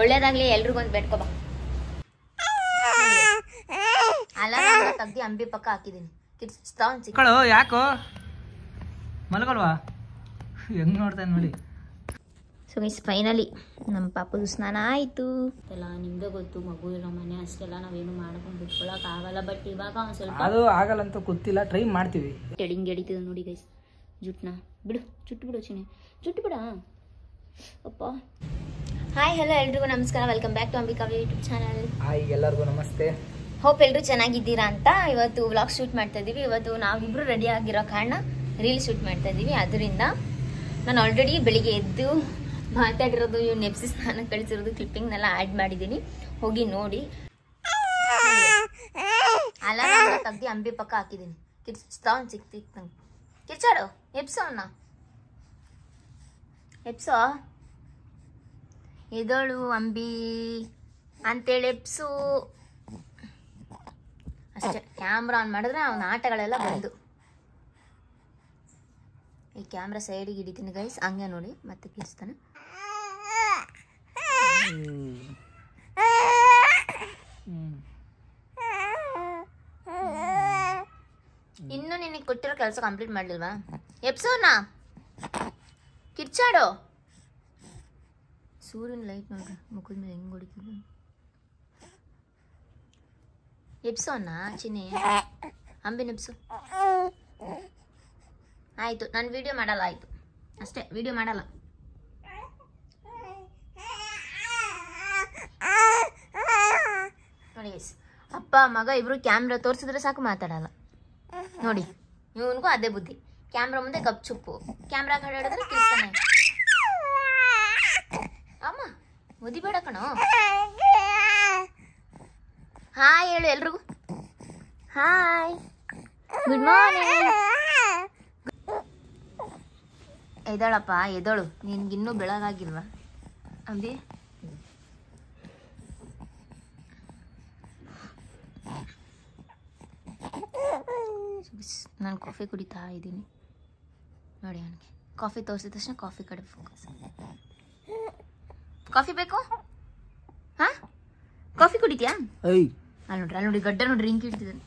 ಒಳ್ಳೇದಾಗ್ಲಿ ಎಲ್ರಿಗೂ ಒಂದು ಬೇಡ್ಕೊ ಬಾ. ಅಲಾರಾಮ್ ತೆಗ್ದು ಅಂಬಿ ಪಕ್ಕ ಹಾಕಿದ್ದೀನಿ. ಕಿರ್ಚ್ತಾವ್ ಯಾಕೋ ಮಲಗಲ್ವಾ? ಹೆಂಗ್ ನೋಡ್ತಾನೆ ನೋಡಿ. ಸೊ ಗೈಸ್ ಫೈನಲಿ ನಮ್ಮ ಪಾಪದು ಸ್ನಾನ ಆಯಿತು ಎಲ್ಲ. ನಿಮ್ದೇ ಗೊತ್ತು, ಮಗು ಇರೋ ಮನೆ ಅಷ್ಟೆಲ್ಲ ನಾವೇನು ಮಾಡ್ಕೊಂಡು ಬಿಟ್ಕೊಳಕ್ ಆಗಲ್ಲ. ಬಟ್ ಇವಾಗ ಒಂದು ಸ್ವಲ್ಪ ಅದು ಆಗಲ್ಲ ಅಂತ ಗೊತ್ತಿಲ್ಲ, ಟ್ರೈ ಮಾಡ್ತೀವಿ. ಹೆಡಿಂಗ್ ಎಡಿತದೆ ನೋಡಿ ಗೈಸ್. ಜುಟ್ಟನ್ನ ಬಿಡು, ಜುಟ್ಟು ಬಿಡು ಚಿನ್ನಿ, ಜುಟ್ಟು ಬಿಡ ಅಪ್ಪ. ಹಾಯ್ ಹಲೋ ಎಲ್ರಿಗೂ ನಮಸ್ಕಾರ, welcome back to Ambika YouTube channel. Hi ಎಲ್ಲರಿಗೂ ನಮಸ್ತೆ. ಹೋಪ್ ಎಲ್ಲರೂ ಚೆನ್ನಾಗಿದ್ದೀರಾ ಅಂತ. ಇವತ್ತು ವ್ಲಾಗ್ ಶೂಟ್ ಮಾಡ್ತಾ ಇದ್ದೀವಿ. ಇವತ್ತು ನಾವಿಬ್ರು ರೆಡಿ ಆಗಿರೋ ಕಾರಣ ರೀಲ್ ಶೂಟ್ ಮಾಡ್ತಾ ಇದ್ದೀವಿ. ಅದರಿಂದ ನಾನು ಆಲ್ರೆಡಿ ಬೆಳಿಗ್ಗೆ ಎದ್ದು ಮಾತಾಡಿರೋದು, ಇವ್ನು ನೆಪ್ಸಿ ಸ್ನಾನ ಕಳಿಸಿರೋದು ಕ್ಲಿಪ್ಪಿಂಗ್ನೆಲ್ಲ ಆ್ಯಡ್ ಮಾಡಿದ್ದೀನಿ, ಹೋಗಿ ನೋಡಿ. ಅಲಾರಾಮ್ ತೆಗ್ದು ಅಂಬಿ ಪಕ್ಕ ಹಾಕಿದ್ದೀನಿ. ಕಿರ್ಚ್ತಾವ್ ಸಿಕ್ತಿತ್ತು ನಂಗೆ. ಕಿರ್ಚಾಡು, ಎಪ್ಸೋ ಅನ್ನ ಎಪ್ಸೋ, ಎದೋಳು ಅಂಬಿ ಅಂತೇಳಿ ಎಪ್ಸು ಅಷ್ಟೇ. ಕ್ಯಾಮ್ರಾ ಆನ್ ಮಾಡಿದ್ರೆ ಅವನ ಆಟಗಳೆಲ್ಲ ಬಂದು. ಈ ಕ್ಯಾಮ್ರಾ ಸೈಡಿಗೆ ಹಿಡಿತೀನಿ ಗೈಸ್, ಹಂಗೆ ನೋಡಿ ಮತ್ತೆ ಕಿರ್ಸ್ತಾನೆ. ಇನ್ನು ನಿನಗೆ ಕೊಟ್ಟಿರೋ ಕೆಲಸ ಕಂಪ್ಲೀಟ್ ಮಾಡ್ಲಿಲ್ವಾ? ಎಪ್ಸೋನಾ ಕಿರ್ಚಾಡು. ಸೂರ್ಯನ ಲೈಟ್ ನೋಡ್ರಿ ಮುಖದ ಮೇಲೆ ಹೆಂಗ್ ಹೊಡಿತಿದ್ದ. ಎಪ್ಸೋನ ಚಿನ್ನಿ, ಅಂಬಿನ ಎಪ್ಸು. ಆಯಿತು, ನಾನು ವಿಡಿಯೋ ಮಾಡಲ್ಲ. ಆಯಿತು ಅಷ್ಟೇ, ವಿಡಿಯೋ ಮಾಡಲ್ಲ. ನೋಡಿ ಅಪ್ಪ ಮಗ ಇಬ್ರು ಕ್ಯಾಮ್ರಾ ತೋರಿಸಿದ್ರೆ ಸಾಕು, ಮಾತಾಡಲ್ಲ ನೋಡಿ. ಇವನಿಗೂ ಅದೇ ಬುದ್ಧಿ, ಕ್ಯಾಮ್ರಾ ಮುಂದೆ ಗಪ್ ಚುಪ್ಪು. ಕ್ಯಾಮ್ರಾ ಕಡೆ ಹಿಡಿದ್ರೆ ಕಿರ್ತಾನೆ. ಅಮ್ಮ ಮುದಿಬೇಡ ಕಣೋ. ಹಾಯ್ ಹೇಳು ಎಲ್ರಿಗೂ. Hi, good morning. ಎದಳಪ್ಪ ಎದಳು, ನಿನ್ಗಿನ್ನೂ ಬೆಳಗಾಗಿಲ್ವಾ ಅಂಬಿ? ನಾನು ಕಾಫಿ ಕುಡಿತಾ ಇದ್ದೀನಿ ನೋಡಿ. ಅವನಿಗೆ ಕಾಫಿ ತೋರಿಸಿದ ತಕ್ಷಣ ಕಾಫಿ ಕಡೆ ಫೋಕಸ್. ಕಾಫಿ ಬೇಕು? ಹಾ, ಕಾಫಿ ಕುಡಿತೀಯಾ? ಅಲ್ಲಿ ನೋಡ್ರಿ, ಅಲ್ಲಿ ನೋಡಿ ಗಡ್ಡ ನೋಡ್ರಿ ಹಿಂಗೆ ಇಡ್ತಿದ್ದಾನೆ.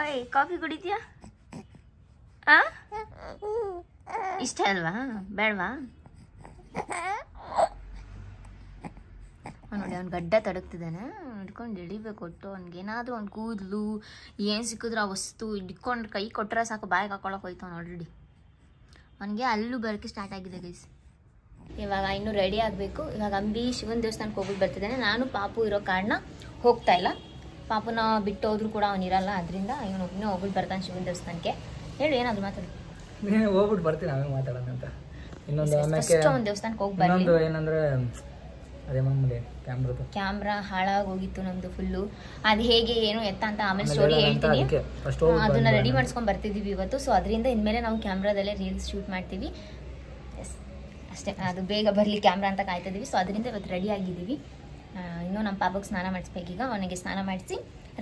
ಓಯ್ ಕಾಫಿ ಕುಡಿತೀಯಾ? ಇಷ್ಟ ಅಲ್ವಾ, ಬೇಡವಾ? ನೋಡಿ ಅವ್ನು ಗಡ್ಡ ತಡಗ್ತಿದ್ದಾನೆ, ಹಿಡ್ಕೊಂಡು ಎಳಿಬೇಕು. ಒಟ್ಟು ಅವ್ನಿಗೇನಾದ್ರೂ ಅವ್ನು ಕೂದಲು ಏನು ಸಿಕ್ಕಿದ್ರು ಆ ವಸ್ತು ಹಿಡ್ಕೊಂಡು ಕೈ ಕೊಟ್ಟರೆ ಸಾಕು, ಬಾಯಿಗೆ ಹಾಕೊಳಕ್ಕೆ ಹೋಯ್ತು ಅವ್ನು ಆಲ್ರೆಡಿ. ಅವನಿಗೆ ಅಲ್ಲೂ ಬರೋಕ್ಕೆ ಸ್ಟಾರ್ಟ್ ಆಗಿದೆ ಗೈಸ್. ಇವಾಗ ಇನ್ನೂ ರೆಡಿ ಆಗಬೇಕು. ಇವಾಗ ಅಂಬಿ ಶಿವನ ದೇವಸ್ಥಾನಕ್ಕೆ ಹೋಗ್ಬಿಟ್ಟು ಬರ್ತಿದ್ದಾನೆ. ನಾನು ಪಾಪು ಇರೋ ಕಾರಣ ಹೋಗ್ತಾ ಇಲ್ಲ. ಪಾಪುನ ಬಿಟ್ಟು ಹೋದ್ರು ಕೂಡ ಅವನಿರಲ್ಲ, ಅದರಿಂದ ಇವನು ಇನ್ನೂ ಹೋಗ್ಬಿಟ್ಟು ಬರ್ತಾನೆ ಶಿವನ ದೇವಸ್ಥಾನಕ್ಕೆ. ಹೇಳು ಏನಾದ್ರು ಮಾತಾಡು. ಹೋಗ್ಬಿಟ್ಟು ಬರ್ತೀನಿ, ಆಮೇಲೆ ಮಾತಾಡೋಣ ಅಂತ. ಇನ್ನೊಂದು ಒಂದು ದೇವಸ್ಥಾನಕ್ಕೆ ಹೋಗಿ ಬರ್ಲಿ. ಏನಂದ್ರೆ ಅದೇ ಮಾಮೂಲಿ ಕ್ಯಾಮ್ರಾ ಹಾಳಾಗಿ ಹೋಗಿತ್ತು ನಮ್ದು ಫುಲ್ಲು. ಅದು ಹೇಗೆ ಏನು ಎತ್ತ ಅಂತ ಆಮೇಲೆ ಸ್ಟೋರಿ ಹೇಳ್ತೀನಿ. ಅದನ್ನ ರೆಡಿ ಮಾಡಿಸ್ಕೊಂಡು ಬರ್ತಿದ್ದೀವಿ ಇವತ್ತು. ಸೊ ಅದರಿಂದ ಇನ್ಮೇಲೆ ನಾವು ಕ್ಯಾಮ್ರಾದಲ್ಲೇ ರೀಲ್ಸ್ ಶೂಟ್ ಮಾಡ್ತೀವಿ. ಎಸ್ ಅಷ್ಟೇ, ಅದು ಬೇಗ ಬರಲಿ ಕ್ಯಾಮ್ರಾ ಅಂತ ಕಾಯ್ತಿದ್ದೀವಿ. ಸೊ ಅದರಿಂದ ಇವತ್ತು ರೆಡಿ ಆಗಿದ್ದೀವಿ. ಇನ್ನೂ ನಮ್ಮ ಪಾಪಕ್ಕೆ ಸ್ನಾನ ಮಾಡಿಸ್ಬೇಕೀಗ. ಅವನಿಗೆ ಸ್ನಾನ ಮಾಡಿಸಿ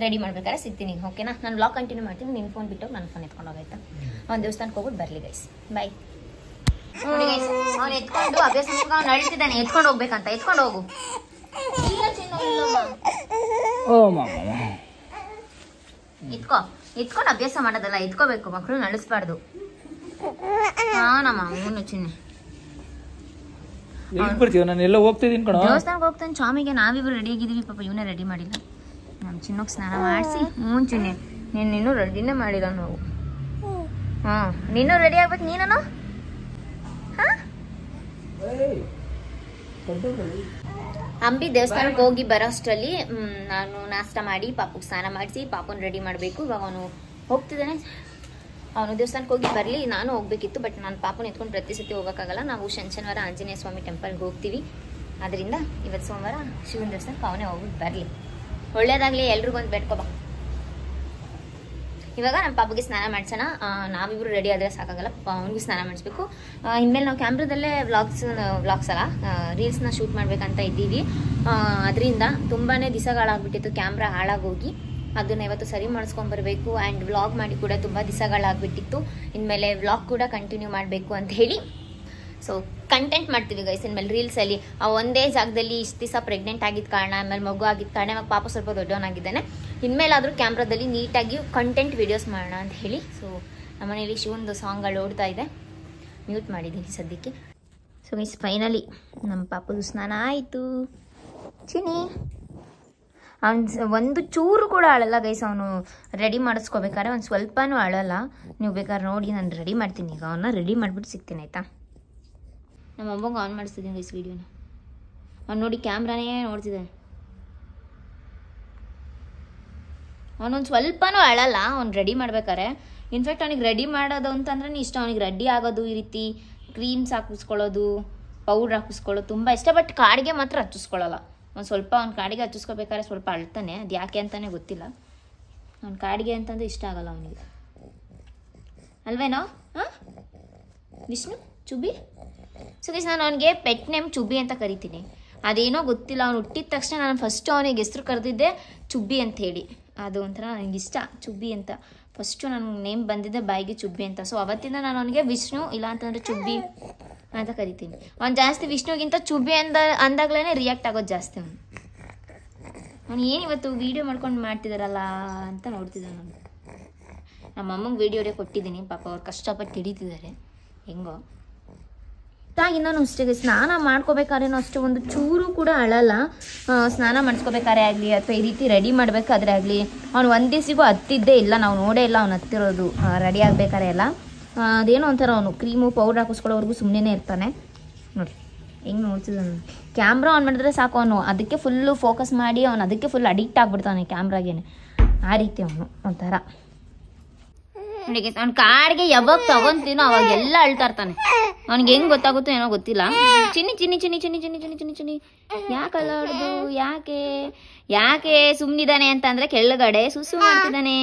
ರೆಡಿ ಮಾಡ್ಬೇಕಾದ್ರೆ ಸಿಗ್ತೀನಿ, ಓಕೆನಾ? ನಾನು ವ್ಲಾಗ್ ಕಂಟಿನ್ಯೂ ಮಾಡ್ತೀನಿ. ನಿನ್ನ ಫೋನ್ ಬಿಟ್ಟು ನನ್ನ ಫೋನ್ ಎತ್ಕೊಂಡು ಹೋಗೈತಾ. ಅವ್ನು ದೇವಸ್ಥಾನಕ್ಕೆ ಹೋಗ್ಬಿಟ್ಟು ಬರಲಿ ಗೈಸ್, ಬಾಯ್. ನೋಡಿ ಗೈಸ್, ಅವ್ನು ಎತ್ಕೊಂಡು ಅಭ್ಯಾಸ ಅವ್ನು ನಡೀತಿದ್ದಾನೆ. ಎತ್ಕೊಂಡು ಹೋಗ್ಬೇಕಂತ, ಎತ್ಕೊಂಡು ಹೋಗು. ಎತ್ಕೊಂಡು ಅಭ್ಯಾಸ ಮಾಡೋದಲ್ಲ, ಎತ್ಕೋಬೇಕು. ಮಕ್ಕಳು ನಡೆಸ್ಬಾರ್ದು. ನಮ್ಮ ಅವನು ಚಿನ್ನೆ ದೇವಸ್ಥಾನಕ್ಕೆ ಹೋಗ್ತಾನೆ. ಸ್ವಾಮಿಗೆ ನಾವಿಬ್ರು ರೆಡಿ ಆಗಿದ್ದೀವಿ. ಪಾಪ ಇವನೇ ರೆಡಿ ಮಾಡಿಲ್ಲ. ನಮ್ಮ ಚಿನ್ನೋಗಿ ಸ್ನಾನ ಮಾಡಿಸಿ. ಚಿನ್ನೆ ನೀನು ರೆಡಿನೇ ಮಾಡಿಲ್ಲ ನಾವು. ನೀನು ರೆಡಿ ಆಗ್ಬೇಕು. ನೀನು ಅಂಬಿ ದೇವಸ್ಥಾನಕ್ಕೆ ಹೋಗಿ ಬರೋ ಅಷ್ಟರಲ್ಲಿ ನಾನು ನಾಷ್ಟ ಮಾಡಿ ಪಾಪುಗೆ ಸ್ನಾನ ಮಾಡಿಸಿ ಪಾಪುನ ರೆಡಿ ಮಾಡಬೇಕು. ಇವಾಗ ಅವನು ಹೋಗ್ತಿದ್ದಾನೆ. ಅವನು ದೇವಸ್ಥಾನಕ್ಕೆ ಹೋಗಿ ಬರಲಿ, ನಾನು ಹೋಗ್ಬೇಕಿತ್ತು. ಬಟ್ ನಾನು ಪಾಪುನ ಎತ್ಕೊಂಡು ಪ್ರತಿ ಸತಿ ಹೋಗೋಕ್ಕಾಗಲ್ಲ. ನಾವು ಶನಿವಾರ ಆಂಜನೇಯ ಸ್ವಾಮಿ ಟೆಂಪಲ್ಗೆ ಹೋಗ್ತೀವಿ. ಅದರಿಂದ ಇವತ್ತು ಸೋಮವಾರ ಶಿವನ ದೇವಸ್ಥಾನಕ್ಕೆ ಅವನೇ ಹೋಗ್ಬಿಟ್ಟು ಬರಲಿ. ಒಳ್ಳೇದಾಗಲಿ ಎಲ್ರಿಗೂ ಒಂದು ಬೇಡ್ಕೊ ಬಾ. ಇವಾಗ ನಮ್ಮ ಪಾಪುಗೆ ಸ್ನಾನ ಮಾಡಿಸೋಣ. ನಾವಿಬ್ರು ರೆಡಿ ಆದರೆ ಸಾಕಾಗಲ್ಲ, ಅವನಿಗೂ ಸ್ನಾನ ಮಾಡಿಸ್ಬೇಕು. ಇನ್ಮೇಲೆ ನಾವು ಕ್ಯಾಮ್ರಾದಲ್ಲೇ ವ್ಲಾಗ್ಸ್ ಅಲ್ಲ ರೀಲ್ಸ್ನ ಶೂಟ್ ಮಾಡ್ಬೇಕಂತ ಇದ್ದೀವಿ. ಅದರಿಂದ ತುಂಬಾ ದಿವಸಗಳಾಗ್ಬಿಟ್ಟಿತ್ತು ಕ್ಯಾಮ್ರಾ ಹಾಳಾಗೋಗಿ. ಅದನ್ನ ಇವತ್ತು ಸರಿ ಮಾಡಿಸ್ಕೊಂಡ್ಬರ್ಬೇಕು. ಆ್ಯಂಡ್ ವ್ಲಾಗ್ ಮಾಡಿ ಕೂಡ ತುಂಬ ದಿವಸಗಳಾಗ್ಬಿಟ್ಟಿತ್ತು. ಇನ್ಮೇಲೆ ವ್ಲಾಗ್ ಕೂಡ ಕಂಟಿನ್ಯೂ ಮಾಡಬೇಕು ಅಂತ ಹೇಳಿ ಸೊ ಕಂಟೆಂಟ್ ಮಾಡ್ತೀವಿ ಗೈಸ್. ಇನ್ಮೇಲೆ ರೀಲ್ಸಲ್ಲಿ ಒಂದೇ ಜಾಗದಲ್ಲಿ ಇಷ್ಟು ದಿವಸ ಪ್ರೆಗ್ನೆಂಟ್ ಆಗಿದ್ದ ಕಾರಣ, ಆಮೇಲೆ ಮಗು ಆಗಿದ್ದ ಕಾರಣ, ಇವಾಗ ಪಾಪ ಸ್ವಲ್ಪ ದೊಡ್ಡವನಾಗಿದ್ದಾನೆ. ಇನ್ಮೇಲಾದರೂ ಕ್ಯಾಮ್ರಾದಲ್ಲಿ ನೀಟಾಗಿ ಕಂಟೆಂಟ್ ವೀಡಿಯೋಸ್ ಮಾಡೋಣ ಅಂತ ಹೇಳಿ ಸೊ ನಮ್ಮನೇಲಿ ಶಿವನದು ಸಾಂಗ್ಗಳು ಓಡ್ತಾ ಇದೆ, ಮ್ಯೂಟ್ ಮಾಡಿದ್ದೀನಿ ಸದ್ಯಕ್ಕೆ. ಸೊ ಗೈಸ್ ಫೈನಲಿ ನಮ್ಮ ಪಾಪದು ಸ್ನಾನ ಆಯಿತು. ಚಿನಿ ಅವ್ನು ಒಂದು ಚೂರು ಕೂಡ ಅಳಲ್ಲ ಗೈಸ್. ಅವನು ರೆಡಿ ಮಾಡಿಸ್ಕೋಬೇಕಾದ್ರೆ ಒಂದು ಸ್ವಲ್ಪನೂ ಅಳಲ್ಲ. ನೀವು ಬೇಕಾದ್ರೆ ನೋಡಿ, ನಾನು ರೆಡಿ ಮಾಡ್ತೀನಿ. ಈಗ ಅವನ್ನ ರೆಡಿ ಮಾಡಿಬಿಟ್ಟು ಸಿಗ್ತೀನಿ ಆಯಿತಾ. ನಮ್ಮ ಅಮ್ಮಂಗೆ ಆನ್ ಮಾಡಿಸ್ತಿದ್ದೀನಿ ಗೈಸ್ ವೀಡಿಯೋನ. ಅವ್ನು ನೋಡಿ ಕ್ಯಾಮ್ರಾನೇ ನೋಡ್ತಿದ್ದಾನೆ. ಅವನೊಂದು ಸ್ವಲ್ಪನೂ ಅಳಲ್ಲ ಅವ್ನು ರೆಡಿ ಮಾಡ್ಬೇಕಾರೆ. ಇನ್ಫ್ಯಾಕ್ಟ್ ಅವ್ನಿಗೆ ರೆಡಿ ಮಾಡೋದು ಅಂತಂದ್ರೆ ಇಷ್ಟ. ಅವ್ನಿಗೆ ರೆಡಿ ಆಗೋದು, ಈ ರೀತಿ ಕ್ರೀಮ್ಸ್ ಹಾಕಿಸ್ಕೊಳ್ಳೋದು, ಪೌಡ್ರ್ ಹಾಕಿಸ್ಕೊಳ್ಳೋದು ತುಂಬ ಇಷ್ಟ. ಬಟ್ ಕಾಡಿಗೆ ಮಾತ್ರ ಹಚ್ಚಿಸ್ಕೊಳ್ಳಲ್ಲ. ಒಂದು ಸ್ವಲ್ಪ ಅವ್ನು ಕಾಡಿಗೆ ಹಚ್ಚಿಸ್ಕೋಬೇಕಾದ್ರೆ ಸ್ವಲ್ಪ ಅಳ್ತಾನೆ. ಅದು ಯಾಕೆ ಅಂತಲೇ ಗೊತ್ತಿಲ್ಲ. ಅವ್ನು ಕಾಡಿಗೆ ಅಂತಂದ್ರೆ ಇಷ್ಟ ಆಗಲ್ಲ ಅವನಿಗೆ, ಅಲ್ವೇನೋ? ಹಾಂ ವಿಷ್ಣು ಚುಬಿ. ಸೊ ಗೈಸ್ ನಾನು ಅವನಿಗೆ ಪೆಟ್ ನೇಮ್ ಚುಬ್ಬಿ ಅಂತ ಕರಿತೀನಿ. ಅದೇನೋ ಗೊತ್ತಿಲ್ಲ, ಅವ್ನು ಹುಟ್ಟಿದ ತಕ್ಷಣ ನಾನು ಫಸ್ಟು ಅವನಿಗೆ ಹೆಸರು ಕರೆದಿದ್ದೆ ಚುಬ್ಬಿ ಅಂತ ಹೇಳಿ. ಅದು ಒಂಥರ ನನಗಿಷ್ಟ ಚುಬ್ಬಿ ಅಂತ. ಫಸ್ಟು ನನಗೆ ನೇಮ್ ಬಂದಿದ್ದೆ ಬಾಯಿಗೆ ಚುಬ್ಬಿ ಅಂತ. ಸೊ ಅವತ್ತಿಂದ ನಾನು ಅವನಿಗೆ ವಿಷ್ಣು ಇಲ್ಲ ಅಂತಂದರೆ ಚುಬ್ಬಿ ಅಂತ ಕರಿತೀನಿ. ಅವ್ನು ಜಾಸ್ತಿ ವಿಷ್ಣುಗಿಂತ ಚುಬ್ಬಿ ಅಂದಾಗಲೇ ರಿಯಾಕ್ಟ್ ಆಗೋದು ಜಾಸ್ತಿ. ಅವ್ನು ಏನು ಇವತ್ತು ವೀಡಿಯೋ ಮಾಡ್ಕೊಂಡು ಮಾಡ್ತಿದ್ದಾರಲ್ಲ ಅಂತ ನೋಡ್ತಿದ್ದಾನೆ ನಾನು. ನಮ್ಮ ಅಮ್ಮಂಗೆ ವೀಡಿಯೋನೇ ಕೊಟ್ಟಿದ್ದೀನಿ, ಪಾಪ ಅವ್ರು ಕಷ್ಟಪಟ್ಟು ಹಿಡಿತಿದ್ದಾರೆ ಹೆಂಗೋ. ನಾನು ಅಷ್ಟೇ ಸ್ನಾನ ಮಾಡ್ಕೋಬೇಕಾದ್ರೇನೋ ಅಷ್ಟೇ ಒಂದು ಚೂರು ಕೂಡ ಅಳಲ್ಲ. ಸ್ನಾನ ಮಾಡಿಸ್ಕೋಬೇಕಾದ್ರೆ ಆಗಲಿ ಅಥವಾ ಈ ರೀತಿ ರೆಡಿ ಮಾಡಬೇಕಾದ್ರೆ ಆಗಲಿ ಅವ್ನು ಒಂದು ದಿವಸಿಗೂ ಹತ್ತಿದ್ದೇ ಇಲ್ಲ. ನಾವು ನೋಡೇ ಇಲ್ಲ ಅವ್ನು ಹತ್ತಿರೋದು ರೆಡಿ ಆಗಬೇಕಾರೆ ಎಲ್ಲ. ಅದೇನೋ ಒಂಥರ ಅವನು ಕ್ರೀಮು ಪೌಡ್ರ್ ಹಾಕಿಸ್ಕೊಳ್ಳೋವರೆಗೂ ಸುಮ್ಮನೆ ಇರ್ತಾನೆ. ನೋಡಿ ಹೆಂಗೆ ನೋಡ್ತಿದ್ದಾನೆ. ಕ್ಯಾಮ್ರಾ ಆನ್ ಮಾಡಿದ್ರೆ ಸಾಕು, ಅವನು ಅದಕ್ಕೆ ಫುಲ್ಲು ಫೋಕಸ್ ಮಾಡಿ ಅವನು ಅದಕ್ಕೆ ಫುಲ್ ಅಡಿಕ್ಟ್ ಆಗಿಬಿಡ್ತಾನೆ ಕ್ಯಾಮ್ರಾಗೇನೆ. ಆ ರೀತಿ ಅವನು ಒಂಥರ. ನೋಡಿ ಅವ್ನು ಕಾಡಿಗೆ ಯಾವಾಗ ತಗೊಂತೀನೋ ಅವಾಗ ಎಲ್ಲ ಅಳ್ತಾ ಇರ್ತಾನೆ. ಅವ್ನಿಗೆ ಹೆಂಗೆ ಗೊತ್ತಾಗುತ್ತೋ ಏನೋ ಗೊತ್ತಿಲ್ಲ. ಚಿನ್ನಿ ಚಿನ್ನಿ ಚಿನ್ನಿ ಚಿನ್ನಿ ಚಿನ್ನಿ ಚಿನ್ನಿ ಚಿನ್ನಿ ಚಿನ್ನಿ ಯಾಕೆ ಅಲ್ಲಾಡ್ದು, ಯಾಕೆ ಸುಮ್ಮನಿದ್ದಾನೆ ಅಂತಂದ್ರೆ ಕೆಳಗಡೆ ಸುಸು ಮಾಡ್ತಿದ್ದಾನೆ.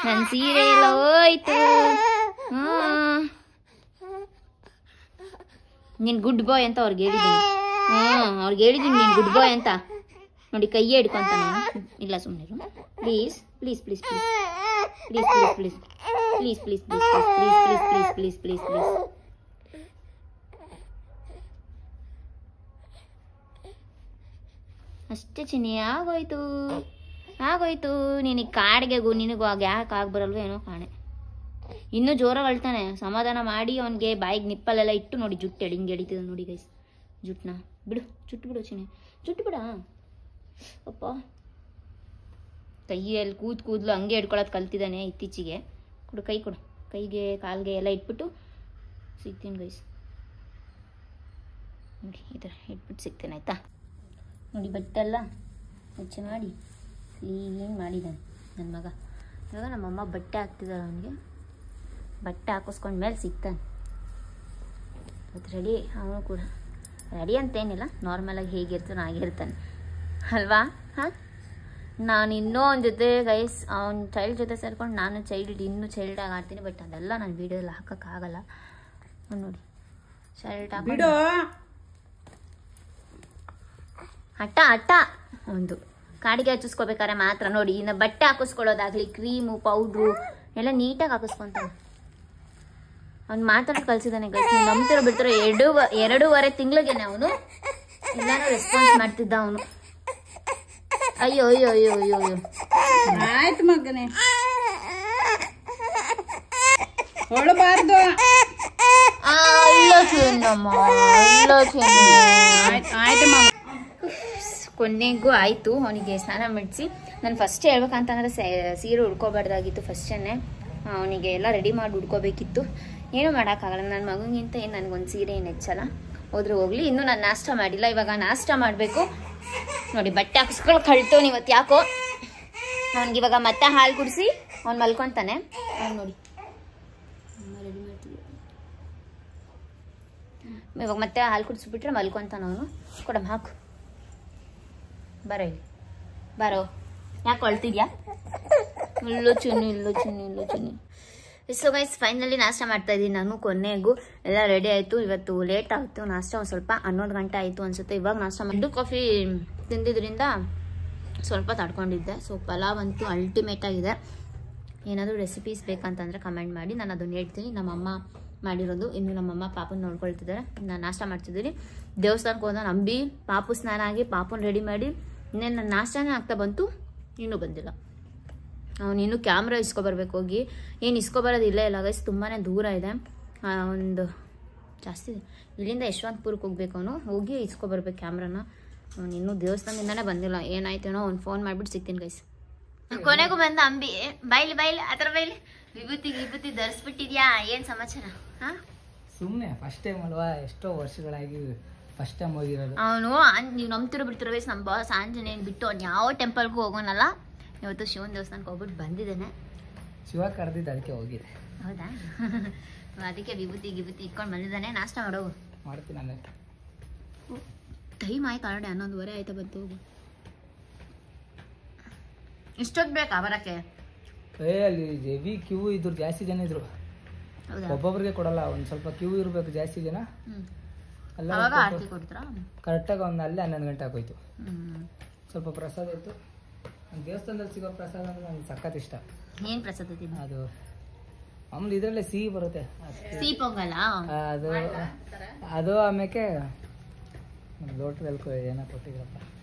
ನನ್ನ ಸೀರೆ ಎಲ್ಲ ಹೋಯ್ತು. ನೀನು ಗುಡ್ ಬಾಯ್ ಅಂತ ಅವ್ರಿಗೆ ಹೇಳಿದ್ದೀನಿ. ಅವ್ರಿಗೆ ಹೇಳಿದ್ದೀನಿ ನೀನು ಗುಡ್ ಬಾಯ್ ಅಂತ. ನೋಡಿ ಕೈಯೇ ಹಿಡ್ಕೊಂತಾನೆ. ಇಲ್ಲ ಸುಮ್ಮನಿರು please please please please please please please please please please please please please please. ಅಷ್ಟೇ ಚಿನ್ನಿ, ಆಗೋಯ್ತು. ನಿನಗೆ ಕಾಡಿಗೆಗೂ ನಿನಗೂ ಆಗ ಯಾಕೆ ಆಗ್ಬರಲ್ವ ಏನೋ ಕಾಣೆ. ಇನ್ನೂ ಜೋರಾಗಿ ಅಳ್ತಾನೆ. ಸಮಾಧಾನ ಮಾಡಿ ಅವನಿಗೆ ಬಾಯಿಗೆ ನಿಪ್ಪಲೆಲ್ಲ ಇಟ್ಟು ನೋಡಿ ಜುಟ್ಟು ಹಿಂಗೆ ಎಳಿತಿದ್ದ ನೋಡಿ ಗೈಸ್. ಜುಟ್ಟನ್ನ ಬಿಡು, ಜುಟ್ಟು ಬಿಡು ಚಿನ್ನಿ, ಜುಟ್ಟು ಬಿಡ. ಅಪ್ಪ ಕೈಯಲ್ಲಿ ಕೂದಲು ಹಂಗೆ ಹಿಡ್ಕೊಳ್ಳೋದು ಕಲ್ತಿದ್ದಾನೆ ಇತ್ತೀಚೆಗೆ. ಕೊಡು ಕೈ ಕೊಡು, ಕೈಗೆ ಕಾಲಿಗೆ ಎಲ್ಲ ಇಟ್ಬಿಟ್ಟು ಸಿಗ್ತೀನಿ ಗೈಸ್. ನೋಡಿ ಈ ಥರ ಇಟ್ಬಿಟ್ಟು ಸಿಗ್ತೇನೆ ಆಯಿತಾ. ನೋಡಿ ಬಟ್ಟೆಲ್ಲ ಸ್ವಚ್ಛ ಮಾಡಿ ಕ್ಲೀನ್ ಮಾಡಿದ್ದಾನೆ ನನ್ನ ಮಗ. ಇವಾಗ ನಮ್ಮಮ್ಮ ಬಟ್ಟೆ ಹಾಕ್ತಿದ್ದಾರೆ ಅವನಿಗೆ. ಬಟ್ಟೆ ಹಾಕಿಸ್ಕೊಂಡ ಮೇಲೆ ಸಿಗ್ತಾನೆ. ಮತ್ತು ರೆಡಿ, ಅವನು ಕೂಡ ರೆಡಿ ಅಂತೇನಿಲ್ಲ, ನಾರ್ಮಲಾಗಿ ಹೇಗಿರ್ತಾನೋ ಹಾಗಿರ್ತಾನೆ ಅಲ್ವಾ. ಹಾಂ ನಾನು ಇನ್ನೂ ಅವನ ಜೊತೆ ಗೈಸ್ ಅವ್ನ ಚೈಲ್ಡ್ ಜೊತೆ ಸೇರ್ಕೊಂಡು ನಾನು ಇನ್ನೂ ಚೈಲ್ಡಾಗಿ ಆಡ್ತೀನಿ. ಬಟ್ ಅದೆಲ್ಲ ನಾನು ವೀಡಿಯೋದಲ್ಲಿ ಹಾಕೋಕ್ಕಾಗಲ್ಲ. ನೋಡಿ ಶರ್ಟ್ ಹಾಕೊಂಡು ಹಠ ಒಂದು ಕಾಡಿಗೆ ಹಚ್ಚಿಸ್ಕೋಬೇಕಾರೆ ಮಾತ್ರ ನೋಡಿ. ಇನ್ನು ಬಟ್ಟೆ ಹಾಕಿಸ್ಕೊಳ್ಳೋದಾಗಲಿ ಕ್ರೀಮು ಪೌಡ್ರು ಎಲ್ಲ ನೀಟಾಗಿ ಹಾಕಿಸ್ಕೊತಾನೆ. ಅವ್ನು ಮಾತಾಡಿ ಕಳ್ಸಿದ್ದಾನೆ ಗೈಸ್. ನೀವು ನಂಬ್ತಿರೋ ಬಿಡ್ತಿರೋ 2.5 ತಿಂಗಳಿಗೇನೆ ಅವನು ಎಲ್ಲಾನು ರೆಸ್ಪಾನ್ಸ್ ಮಾಡ್ತಿದ್ದ ಅವನು. ಅಯ್ಯೋ ಅಯ್ಯೋ ಅಯ್ಯೋ ಅಯ್ಯೋ ಅಯ್ಯೋ ಆಯ್ತು ಮಗನೇ, ಹೊಳಬಾರ್ದು. ಕೊನೆಗೂ ಆಯಿತು ಅವನಿಗೆ ಸ್ನಾನ ಮಾಡಿಸಿ. ನಾನು ಫಸ್ಟ್ ಹೇಳ್ಬೇಕಂತಂದ್ರೆ ಸೀರೆ ಉಡ್ಕೋಬಾರ್ದಾಗಿತ್ತು. ಫಸ್ಟನ್ನೇ ಅವನಿಗೆ ಎಲ್ಲ ರೆಡಿ ಮಾಡಿ ಉಡ್ಕೋಬೇಕಿತ್ತು. ಏನೂ ಮಾಡೋಕ್ಕಾಗಲ್ಲ. ನನ್ನ ಮಗನಿಗಿಂತ ಏನು ನನಗೊಂದು ಸೀರೆ ಏನು ಹೆಚ್ಚಲ್ಲ. ಹೋದ್ರೆ ಹೋಗ್ಲಿ. ಇನ್ನೂ ನಾನು ನಾಷ್ಟ ಮಾಡಿಲ್ಲ, ಇವಾಗ ನಾಷ್ಟ ಮಾಡಬೇಕು. ನೋಡಿ ಬಟ್ಟೆ ಹಾಕಿಸ್ಕೊಂಡು ಕಳ್ತವನು ಇವತ್ತು ಯಾಕೋ. ಅವನಿಗೆ ಇವಾಗ ಮತ್ತೆ ಹಾಲು ಕುಡಿಸಿ ಅವ್ನು ಮಲ್ಕೊತಾನೆ. ಅವ್ನು ನೋಡಿ ರೆಡಿ ಮಾಡ್ತೀವಿ. ಇವಾಗ ಮತ್ತೆ ಹಾಲು ಕುಡಿಸ್ಬಿಟ್ರೆ ಮಲ್ಕೊತಾನ ಅವನು. ಕೊಡಮ್ಮ ಹಾಕು, ಬರೋ ಇಲ್ಲಿ ಬರೋ. ಯಾಕೆ ಅಳ್ತಿದ್ಯಾ? ಇಲ್ಲೋ ಚುನ್ನಿ. ಸೊ ಗೈಸ್ ಫೈನಲಿ ನಾಷ್ಟ ಮಾಡ್ತಾ ಇದ್ದೀನಿ ನಾನು. ಕೊನೆಗೂ ಎಲ್ಲ ರೆಡಿ ಆಯಿತು. ಇವತ್ತು ಲೇಟ್ ಆಯಿತು ನಾಷ್ಟ, ಒಂದು ಸ್ವಲ್ಪ 11 ಗಂಟೆ ಆಯಿತು ಅನಿಸುತ್ತೆ. ಇವಾಗ ನಾಷ್ಟ ಮಾಡಿ ಕಾಫಿ ತಿಂದಿದ್ರಿಂದ ಸ್ವಲ್ಪ ತಡ್ಕೊಂಡಿದ್ದೆ. ಸೊ ಪಲಾವ್ ಅಂತೂ ಅಲ್ಟಿಮೇಟ್ ಆಗಿದೆ. ಏನಾದರೂ ರೆಸಿಪೀಸ್ ಬೇಕಂತಂದರೆ ಕಮೆಂಟ್ ಮಾಡಿ, ನಾನು ಅದನ್ನು ಹೇಳ್ತೀನಿ. ನಮ್ಮಮ್ಮ ಮಾಡಿರೋದು. ಇನ್ನು ನಮ್ಮಮ್ಮ ಪಾಪನ ನೋಡ್ಕೊಳ್ತಿದ್ದಾರೆ, ನಾನು ನಾಷ್ಟ ಮಾಡ್ತಿದ್ದೀನಿ. ದೇವಸ್ಥಾನಕ್ಕೆ ಹೋದ ನಂಬಿ ಪಾಪು ಸ್ನಾನ ಆಗಿ ಪಾಪನ ರೆಡಿ ಮಾಡಿ ಇನ್ನೇನು ನನ್ನ ನಾಷ್ಟನೇ ಆಗ್ತಾ ಬಂತು, ಇನ್ನೂ ಬಂದಿಲ್ಲ. ಅವನು ಇನ್ನೂ ಕ್ಯಾಮ್ರಾ ಇಸ್ಕೊಬರ್ಬೇಕು ಹೋಗಿ. ಏನು ಇಸ್ಕೊಬರೋದಿಲ್ಲ ಇಲ್ಲ ಗೈಸ್, ತುಂಬಾ ದೂರ ಇದೆ. ಒಂದು ಜಾಸ್ತಿ ಇಲ್ಲಿಂದ ಯಶವಂತಪುರಕ್ಕೆ ಹೋಗ್ಬೇಕು. ಅವನು ಹೋಗಿ ಇಸ್ಕೊಬರ್ಬೇಕು ಕ್ಯಾಮ್ರಾನ. ಅವನು ಇನ್ನೂ ದೇವಸ್ಥಾನದಿಂದನೇ ಬಂದಿಲ್ಲ. ಏನಾಯ್ತೇನೋ ಅವ್ನು ಫೋನ್ ಮಾಡಿಬಿಟ್ಟು ಸಿಗ್ತೀನಿ ಗೈಸ್. ಕೊನೆಗೂ ಬಂದ ಅಂಬಿ. ಬೈಲಿ ಆ ಥರ ಬೈಲಿ. ವಿಭೂತಿ ಧರಿಸ್ಬಿಟ್ಟಿದ್ಯಾ? ಏನು ಸಮಾಚಾರ? ಹಾಂ, ಸುಮ್ಮನೆ ಫಸ್ಟ್ ಟೈಮ್ ಅಲ್ವಾ, ಎಷ್ಟೋ ವರ್ಷಗಳಾಗಿ ಫಸ್ಟ್ ಟೈಮ್ ಹೋಗಿರೋದು. ಅವನು ನೀವು ನಂಬ್ತಿರೋ ಬಿಡ್ತಿರೋ ವಯಸ್ಸು ನಮ್ಮ ಬಾಸ್ ಆಂಜನೇಯನ್ ಬಿಟ್ಟು ಅವ್ನು ಯಾವ ಟೆಂಪಲ್ಗೂ ಹೋಗೋನಲ್ಲ. ಇವತ್ತು ಶಿವನ ದೇವಸ್ಥಾನಕ್ಕೆ ಹೋಗ್ಬಿಟ್ಟು ಬಂದಿದ್ದೇನೆ. ಶಿವ ಕರೆದಿದ್ದು ಅದಕ್ಕೆ ಹೋಗಿದೆ. ಹೌದಾ? ಅದಕ್ಕೆ ವಿಭೂತಿ ಇಟ್ಕೊಂಡು ಬಂದಿದ್ದಾನೆ. ನಾಷ್ಟ ಮಾಡೋವು ಮಾಡ್ತೀನಿ ಅಂದರೆ ಟೈಮ್ ಆಯ್ತು ಆಲ್ರೆಡಿ 11:30 ಆಯ್ತಾ ಬಂತು. ಹೋಗು. ಇಷ್ಟೊತ್ತು ಬೇಕಾ ಬರೋಕ್ಕೆ? ಅಲ್ಲಿ ಹೆವಿ ಕ್ಯೂ ಇದ್ರು, ಜಾಸ್ತಿ ಜನ ಇದ್ರು. ಹೌದಾ? ಒಬ್ಬೊಬ್ರಿಗೆ ಕೊಡಲ್ಲ, ಒಂದು ಸ್ವಲ್ಪ ಕ್ಯೂ ಇರಬೇಕು ಜಾಸ್ತಿ ಜನ. ಎಲ್ಲ ಆರತಿ ಕೊಡ್ತೀರಾ? ಕರೆಕ್ಟಾಗಿ ಒಂದು ಅಲ್ಲೇ 11 ಗಂಟೆ ಆಗೋಯ್ತು. ಹ್ಞೂ. ಸ್ವಲ್ಪ ಪ್ರಸಾದ ಇತ್ತು. ದೇವಸ್ಥಾನದಲ್ಲಿ ಸಿಗೋ ಪ್ರಸಾದ ಅಂದರೆ ನನಗೆ ಸಖತ್ ಇಷ್ಟ. ಏನು ಪ್ರಸಾದ ತಿಂದು? ಅದು ಆಮೇಲೆ ಇದರಲ್ಲೇ ಸಿಹಿ ಬರುತ್ತೆ, ಸಿಹಿ ಪೊಂಗಲ್ಲ ಅದು ಆಮೇಲೆ ಲೋಟದಲ್ಲಿ ಏನೋ ಕೊಟ್ಟಿದ್ರಪ್ಪ,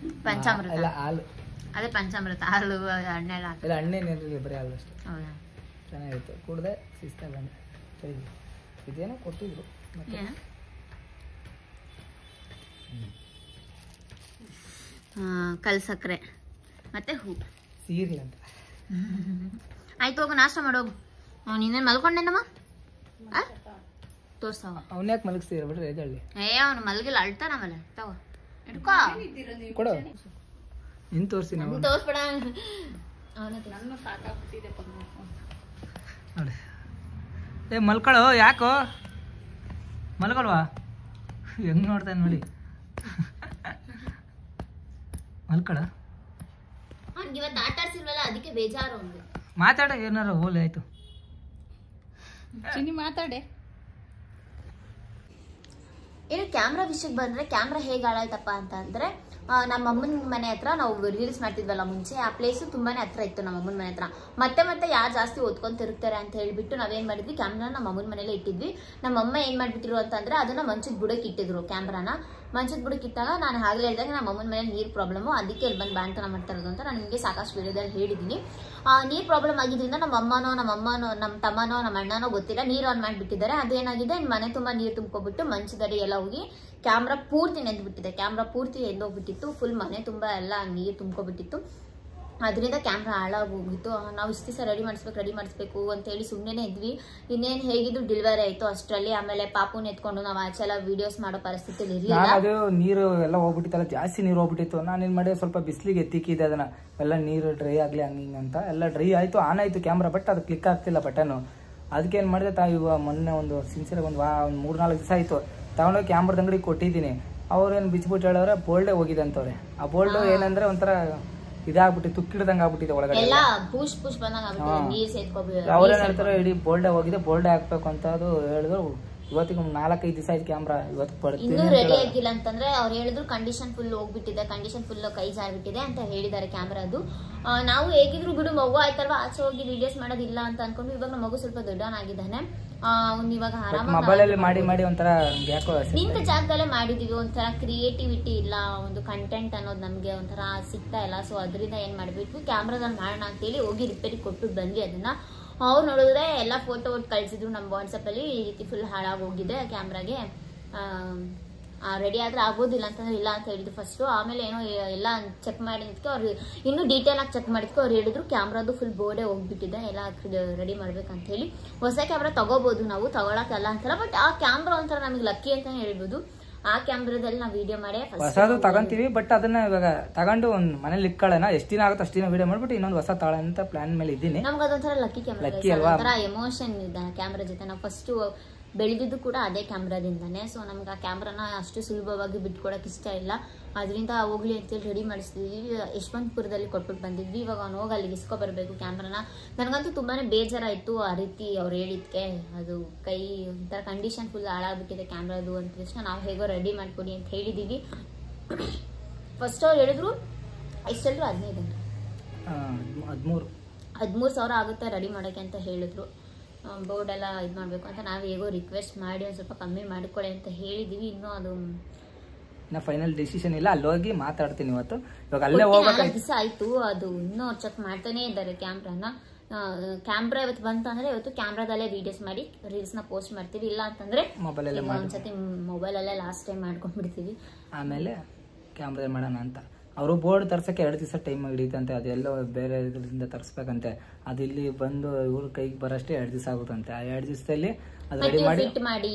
ಪಂಚಾಮೃತ. ಎಲ್ಲ ಹಾಲು. ಅದೇ ಪಂಚಾಮೃತ, ಹಾಲು ಹಣ್ಣೆಲ್ಲ ಇಲ್ಲ ಹಣ್ಣೇನಿರಲಿಲ್ಲ, ಬರೀ ಹಾಲು ಅಷ್ಟೇ. ಹೌದಾ? ಚೆನ್ನಾಗಿತ್ತು. ಕುಡ್ದೆ ಶಿಸ್ತಾಗಿ ಬಂದೆ. ಇದೇನೋ ಕೊಟ್ಟಿದ್ರು ಕಲ್ ಸಕ್ಕರೆ ಮತ್ತೆ ಹೂ ಸೀರೆ ಅಂತ. ಆಯ್ತು, ಹೋಗು ನಾಷ್ಟ ಮಾಡೋಗು. ಅವ್ನು ಇನ್ನೇನು ಮಲ್ಕೊಂಡೇನಮ್ಮ? ತೋರ್ಸವ. ಅವನ್ಯಾಕೆ ಮಲಗಿಸ್ತೀರ ಬಿಡ್ರಿ ಎದಳ್ಳಿ. ಅವನು ಮಲಗಿಲ್ಲ, ಅಳ್ತಾನ. ಆಮೇಲೆ ತಗೋ ಇಟ್ಕೋ ಕೊಡು, ಇನ್ನು ತೋರಿಸಿ ನಾವು ತೋರ್ಸ್ಬೇಡ. ನೋಡಿ ಏ ಮಲ್ಕೊಳ್ಳೋ, ಯಾಕೋ ಮಲ್ಕೊಳ್ವಾ? ಹೆಂಗ್ ನೋಡ್ತಾನೆ ನೋಡಿ. ಮಲ್ಕೊಳ. ಇವತ್ತು ಆಟ ಆಡ್ಸಿಲ್ವಲ್ಲ, ಅದಕ್ಕೆ ಬೇಜಾರು ಅವ್ನಿಗೆ. ಮಾತಾಡ ಏನಾರ ಹೋಲಿ ಆಯ್ತು. ಚಿನ್ನಿ ಮಾತಾಡೆ. ಏನು ಕ್ಯಾಮ್ರಾ ವಿಷಯಕ್ಕೆ ಬಂದರೆ, ಕ್ಯಾಮ್ರಾ ಹೇಗೆ ಹಾಳಾಯ್ತಪ್ಪ ಅಂತಂದರೆ, ನಮ್ಮ ಅಮ್ಮನ ಮನೆ ಹತ್ರ ನಾವು ರೀಲ್ಸ್ ಮಾಡ್ತಿದ್ವಲ್ಲ ಮುಂಚೆ, ಆ ಪ್ಲೇಸು ತುಂಬಾ ಹತ್ರ ಇತ್ತು ನಮ್ಮ ಅಮ್ಮನ ಮನೆ ಹತ್ರ. ಮತ್ತೆ ಯಾರು ಜಾಸ್ತಿ ಓದ್ಕೊಂಡು ತಿರುಗ್ತಾರೆ ಅಂತ ಹೇಳಿಬಿಟ್ಟು ನಾವೇನು ಮಾಡಿದ್ವಿ, ಕ್ಯಾಮ್ರಾನ ನಮ್ಮ ಅಮ್ಮನ ಮನೇಲೆ ಇಟ್ಟಿದ್ವಿ. ನಮ್ಮ ಅಮ್ಮ ಏನು ಮಾಡಿಬಿಟ್ಟಿರು ಅಂತಂದರೆ, ಅದನ್ನು ಮಂಚದ ಬುಡಕ್ಕೆ ಇಟ್ಟಿದ್ರು. ಕ್ಯಾಮ್ರಾನ ಮಂಚದ ಬುಡಕ್ಕೆ ಇಟ್ಟಾಗ ನಾನು ಆಗಲೇ ಹೇಳಿದಾಗ ನಮ್ಮ ಅಮ್ಮನ ಮನೇಲಿ ನೀರು ಪ್ರಾಬ್ಲಮ್ಮು, ಅದಕ್ಕೆ ಇಲ್ಲಿ ಬಂದು ಬಾಣ್ತನ ಮಾಡ್ತಾ ಇರೋದು ಅಂತ ನಾನು ನಿಮಗೆ ಸಾಕಷ್ಟು ವಿಡಿಯೋದಲ್ಲಿ ಹೇಳಿದ್ದೀನಿ. ನೀರು ಪ್ರಾಬ್ಲಮ್ ಆಗಿದ್ದರಿಂದ ನಮ್ಮ ಅಮ್ಮನೋ ನಮ್ಮ ತಮ್ಮನೋ ನಮ್ಮ ಅಣ್ಣನೋ ಗೊತ್ತಿಲ್ಲ, ನೀರು ಆನ್ ಮಾಡಿಬಿಟ್ಟಿದ್ದಾರೆ. ಅದೇನಾಗಿದೆ, ಮನೆ ತುಂಬ ನೀರು ತುಂಬ್ಕೊಬಿಟ್ಟು ಮಂಚದಡಿ ಎಲ್ಲ ಹೋಗಿ ಕ್ಯಾಮ್ರಾ ಪೂರ್ತಿ ನೆಂದ್ಬಿಟ್ಟಿದೆ. ಕ್ಯಾಮ್ರಾ ಪೂರ್ತಿ ಎಂದೋಗ್ಬಿಟ್ಟಿತ್ತು, ಫುಲ್ ಮನೆ ತುಂಬ ಎಲ್ಲ ನೀರು ತುಂಬ್ಕೊಬಿಟ್ಟಿತ್ತು. ಅದರಿಂದ ಕ್ಯಾಮ್ರಾ ಹಾಳಾಗೋಗಿತ್ತು. ನಾವು ಇಷ್ಟು ದಿವಸ ರೆಡಿ ಮಾಡಿಸ್ಬೇಕು ಅಂತೇಳಿ ಸುಮ್ಮನೆ ಇದ್ವಿ. ಇನ್ನೇನು ಹೇಗಿದ್ರು ಡೆಲಿವರಿ ಆಯಿತು ಅಷ್ಟರಲ್ಲಿ. ಆಮೇಲೆ ಪಾಪುನ ಎತ್ಕೊಂಡು ನಾವು ಆಚೆ ಎಲ್ಲ ವಿಡಿಯೋಸ್ ಮಾಡೋ ಪರಿಸ್ಥಿತಿಯಲ್ಲಿ ಇರಲಿಲ್ಲ. ಅದು ನೀರು ಎಲ್ಲ ಹೋಗ್ಬಿಟ್ಟಿತ್ತಲ್ಲ, ಜಾಸ್ತಿ ನೀರು ಹೋಗ್ಬಿಟ್ಟಿತ್ತು. ನಾನೇನು ಮಾಡಿದೆ, ಸ್ವಲ್ಪ ಬಿಸಿಲಿಗೆ ಎತ್ತಿಕ್ಕಿದೆ ಅದನ್ನ, ಎಲ್ಲ ನೀರು ಡ್ರೈ ಆಗಲಿ ಹಂಗೆ ಅಂತ. ಎಲ್ಲ ಡ್ರೈ ಆಯಿತು, ಆನ್ ಆಯಿತು ಕ್ಯಾಮ್ರಾ, ಬಟ್ ಅದು ಕ್ಲಿಕ್ ಆಗ್ತಿಲ್ಲ ಬಟನ್ನು. ಅದಕ್ಕೇನು ಮಾಡಿದೆ, ಇವಾಗ ಮೊನ್ನೆ ಒಂದು ಸಿನ್ಸಿಯರ್ ಒಂದು 3-4 ದಿವಸ ಆಯಿತು ತಗೊಂಡೋಗಿ ಕ್ಯಾಮ್ರಾದ ಅಂಗಡಿಗೆ ಕೊಟ್ಟಿದ್ದೀನಿ. ಅವ್ರೇನು ಬಿಚ್ಬಿಟ್ಟು ಹೇಳೋರೆ ಬೋಲ್ಡೇ ಹೋಗಿದೆ ಅಂತವ್ರೆ. ಆ ಬೋಲ್ಡು ಏನಂದ್ರೆ ಒಂಥರ ಇದಾಗ್ಬಿಟ್ಟು ತುಕ್ಕಿಡ್ದಂಗೆ ಆಗ್ಬಿಟ್ಟಿದೆ ಒಳಗಡೆ, ಎಲ್ಲ ಪುಷ್ ಬಂದಂಗೆ ಆಗ್ಬಿಟ್ಟಿದೆ, ನೀರು ಸೇರ್ಕೊಬಿಟ್ಟು. ಅವ್ರೇನು ಹೇಳ್ತಾರೆ, ಇಡೀ ಬೋಲ್ಡೇ ಹೋಗಿದೆ, ಬೋಲ್ಡೇ ಹಾಕ್ಬೇಕು ಅಂತ ಅದು ಹೇಳಿದ್ರು. ಇವತ್ತಿಗೆ 4-5 ದಿವಸ ಆಯ್ತು ಕ್ಯಾಮ್ರಾ, ಇವತ್ತು ಪಡ್ತೀನಿ. ಇನ್ನೂ ರೆಡಿ ಆಗಿಲ್ಲ ಅಂತಂದ್ರೆ ಅವ್ರು ಹೇಳಿದ್ರು ಕಂಡೀಷನ್ ಫುಲ್ ಹೋಗ್ಬಿಟ್ಟಿದೆ, ಕಂಡೀಷನ್ ಫುಲ್ ಕೈ ಜಾರ್ಬಿಟ್ಟಿದೆ ಅಂತ ಹೇಳಿದ್ದಾರೆ ಕ್ಯಾಮ್ರಾದು. ನಾವು ಹೇಗಿದ್ರು ಬಿಡು, ಮಗು ಆಯ್ತಲ್ವಾ, ಆಚೆ ಹೋಗಿ ವಿಡಿಯೋಸ್ ಮಾಡೋದಿಲ್ಲ ಅಂತ ಅನ್ಕೊಂಡು ಇವಾಗ ನಮ್ಮ ಮಗು ಸ್ವಲ್ಪ ದೊಡ್ಡವನಾಗಿದ್ದಾನೆ. ಅವ್ನು ಇವಾಗ ಮೊಬೈಲಲ್ಲಿ ಮಾಡಿ ಒಂಥರ ನಿಂತ ಜಾಗದಲ್ಲೇ ಮಾಡಿದೀವಿ. ಒಂಥರ ಕ್ರಿಯೇಟಿವಿಟಿ ಇಲ್ಲ, ಒಂದು ಕಂಟೆಂಟ್ ಅನ್ನೋದು ನಮ್ಗೆ ಒಂಥರ ಸಿಗ್ತಾ ಇಲ್ಲ. ಸೊ ಅದರಿಂದ ಏನ್ ಮಾಡ್ಬೇಕು, ಕ್ಯಾಮ್ರಾದಲ್ಲಿ ಮಾಡೋಣ ಅಂತೇಳಿ ಹೋಗಿ ರಿಪೇರಿ ಕೊಟ್ಟು ಬಂದ್ವಿ. ಅದನ್ನ ಅವ್ರು ನೋಡಿದ್ರೆ ಎಲ್ಲ ಫೋಟೋ ಕಳಿಸಿದ್ರು ನಮ್ಮ ವಾಟ್ಸಪ್ಪಲ್ಲಿ, ಈ ರೀತಿ ಫುಲ್ ಹಾಳಾಗಿ ಹೋಗಿದೆ ಕ್ಯಾಮ್ರಾಗೆ, ರೆಡಿ ಆದ್ರೆ ಆಗೋದಿಲ್ಲ ಅಂತಂದ್ರೆ ಇಲ್ಲ ಅಂತ ಹೇಳಿದ್ರು ಫಸ್ಟು. ಆಮೇಲೆ ಏನೋ ಎಲ್ಲ ಚೆಕ್ ಮಾಡಿದ್ಕೆ ಅವ್ರು ಇನ್ನೂ ಡೀಟೇಲ್ ಆಗಿ ಚೆಕ್ ಮಾಡಿದ್ಕೆ ಅವ್ರು ಹೇಳಿದ್ರು ಕ್ಯಾಮ್ರಾದು ಫುಲ್ ಬೋರ್ಡೇ ಹೋಗ್ಬಿಟ್ಟಿದೆ, ಎಲ್ಲ ರೆಡಿ ಮಾಡ್ಬೇಕಂತ ಹೇಳಿ. ಹೊಸ ಕ್ಯಾಮ್ರಾ ತಗೋಬಹುದು ನಾವು, ತಗೊಳಕ್ಕಲ್ಲ ಅಂತಲ್ಲ, ಬಟ್ ಆ ಕ್ಯಾಮ್ರಾ ಒಂಥರ ನಮಗೆ ಲಕ್ಕಿ ಅಂತಾನೆ ಹೇಳ್ಬೋದು. ಆ ಕ್ಯಾಮ್ರಾದಲ್ಲಿ ನಾವು ವಿಡಿಯೋ ಮಾಡಿ ಹೊಸದು ತಗೊಂತೀವಿ, ಬಟ್ ಅದನ್ನ ಇವಾಗ ತಗೊಂಡು ಒಂದು ಮನೇಲಿ ಇಟ್ಕೊಳ್ಳೋಣ, ಎಷ್ಟು ದಿನ ಆಗುತ್ತೆ ಅಷ್ಟು ದಿನ ವಿಡಿಯೋ ಮಾಡ್ಬಿಟ್ಟು ಇನ್ನೊಂದು ಹೊಸ ತಗೊಳ್ಳೋ ಅಂತ ಪ್ಲಾನ್ ಮೇಲೆ ಇದ್ದೀನಿ. ನಮ್ಗೆ ಅದೊಂಥರ ಲಕ್ಕಿ ಕ್ಯಾಮ್ರಾ, ಒಂಥರ ಎಮೋಷನ್ ಇದೆ ಕ್ಯಾಮ್ರಾ ಜೊತೆ. ನಾವು ಫಸ್ಟ್ ಬೆಳೆದಿದ್ದು ಕೂಡ ಅದೇ ಕ್ಯಾಮ್ರಾದಿಂದಾನೆ. ಸೊ ನಮ್ಗೆ ಆ ಕ್ಯಾಮ್ರಾನ ಅಷ್ಟು ಸುಲಭವಾಗಿ ಬಿಟ್ಕೊಡಕ್ಕೆ ಇಷ್ಟ ಇಲ್ಲ. ಅದರಿಂದ ಹೋಗ್ಲಿ ಅಂತೇಳಿ ರೆಡಿ ಮಾಡಿಸ್ತಿದ್ವಿ. ಯಶವಂತಪುರದಲ್ಲಿ ಕೊಟ್ಬಿಟ್ಟು ಬಂದಿದ್ವಿ. ಇವಾಗ ಅವ್ನು ಹೋಗಿ ಅಲ್ಲಿಗೆ ಇಸ್ಕೊಬರ್ಬೇಕು ಕ್ಯಾಮ್ರಾನ. ನನಗಂತೂ ತುಂಬಾ ಬೇಜಾರಾಯಿತು ಆ ರೀತಿ ಅವ್ರು ಹೇಳಿದ್ಕೆ. ಅದು ಕೈ ಒಂಥರ ಕಂಡೀಷನ್ ಫುಲ್ ಹಾಳಾಗ್ಬಿಟ್ಟಿದೆ ಕ್ಯಾಮ್ರಾದು ಅಂತ ತಕ್ಷಣ ನಾವು ಹೇಗೋ ರೆಡಿ ಮಾಡ್ಕೊಡಿ ಅಂತ ಹೇಳಿದ್ದೀವಿ. ಫಸ್ಟ್ ಅವ್ರು ಹೇಳಿದ್ರು ಎಷ್ಟೆಲ್ಲರೂ 15 13,000 ಆಗುತ್ತೆ ರೆಡಿ ಮಾಡೋಕ್ಕೆ ಅಂತ ಹೇಳಿದ್ರು. ಬೋರ್ಡ್ ಎಲ್ಲ ಇದು ಮಾಡಬೇಕು ಅಂತ ನಾವು ಹೇಗೋ ರಿಕ್ವೆಸ್ಟ್ ಮಾಡಿ ಒಂದು ಸ್ವಲ್ಪ ಕಮ್ಮಿ ಮಾಡಿಕೊಡಿ ಅಂತ ಹೇಳಿದ್ದೀವಿ. ಇನ್ನೂ ಅದು ಇನ್ನು ಫೈನಲ್ ಡಿಸಿಷನ್ ಇಲ್ಲ. ಅಲ್ಲಿ ಹೋಗಿ ಮಾತಾಡ್ತೀನಿ ಇವತ್ತು. ಇವಾಗ ಅಲ್ಲೇ ಹೋಗ್ಬೇಕು. ದಿವಸ ಆಯಿತು, ಅದು ಇನ್ನೂ ಚೆಕ್ ಮಾಡ್ತಾನೆ ಇದ್ದಾರೆ ಕ್ಯಾಮ್ರಾನ. ಕ್ಯಾಮ್ರಾ ಇವತ್ತು ಬಂತಂದ್ರೆ ಇವತ್ತು ಕ್ಯಾಮ್ರಾದಲ್ಲೇ ವಿಡಿಯೋಸ್ ಮಾಡಿ ರೀಲ್ಸ್ನ ಪೋಸ್ಟ್ ಮಾಡ್ತೀವಿ. ಇಲ್ಲ ಅಂತಂದ್ರೆ ಒಂದ್ಸತಿ ಮೊಬೈಲಲ್ಲೇ ಲಾಸ್ಟ್ ಟೈಮ್ ಮಾಡ್ಕೊಂಡ್ಬಿಡ್ತೀವಿ. ಆಮೇಲೆ ಕ್ಯಾಮ್ರಾದಲ್ಲಿ ಮಾಡೋಣ ಅಂತ. ಅವರು ಬೋರ್ಡ್ ತರ್ಸಕ್ಕೆ 2 ದಿವಸ ಟೈಮ್ ಹಿಡಿಯುತ್ತಂತೆ. ಅದೆಲ್ಲೋ ಬೇರೆ ಇದರಿಂದ ತರಿಸ್ಬೇಕಂತೆ. ಅದು ಇಲ್ಲಿ ಬಂದು ಇವ್ರ ಕೈಗೆ ಬರೋಷ್ಟೇ 2 ದಿವಸ ಆಗುತ್ತಂತೆ. ಆ 2 ದಿವಸದಲ್ಲಿ ಅದು ರೆಡಿ ಮಾಡಿ